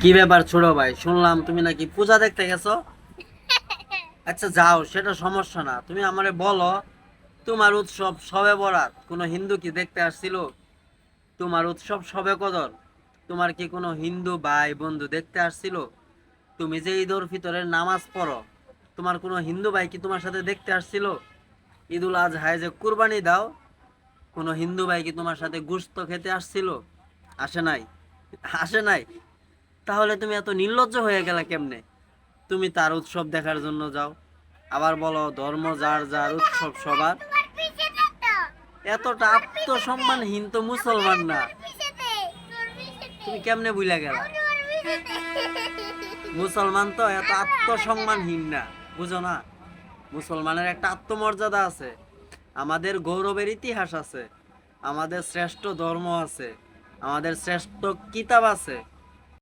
কি ব্যাপার ছোট ভাই, শুনলাম তুমি নাকি পূজা দেখতে গেছো। আচ্ছা যাও, সেটা সমস্যা না, তুমি আমারে বলো তোমার উৎসব শবে বরাত কোনো হিন্দু কি দেখতে আসছিল? তোমার উৎসব শবে কদর তোমার কি কোনো হিন্দু ভাই বন্ধু দেখতে আসছিল? তুমি যে ঈদুল ফিতরের নামাজ পড়ো, তোমার কোনো হিন্দু ভাই কি তোমার সাথে দেখতে আসছিল? ঈদুল আজহায় যে কুরবানি দাও, কোনো হিন্দু ভাই কি তোমার সাথে গোশত খেতে আসছিল? আসে নাই? আসে নাই? তাহলে তুমি এত নির্লজ্জ হয়ে গেলা কেমনে? তুমি তার উৎসব দেখার জন্য যাও, আবার বলো ধর্ম যার যার উৎসব সবার। এতটা আত্মসম্মানহীন তো মুসলমান না। তুমি কেমনে বুঝলা গেলা? মুসলমান তো এত আত্মসম্মানহীন না, বুঝো না? মুসলমানের একটা আত্মমর্যাদা আছে, আমাদের গৌরবের ইতিহাস আছে, আমাদের শ্রেষ্ঠ ধর্ম আছে, আমাদের শ্রেষ্ঠ কিতাব আছে।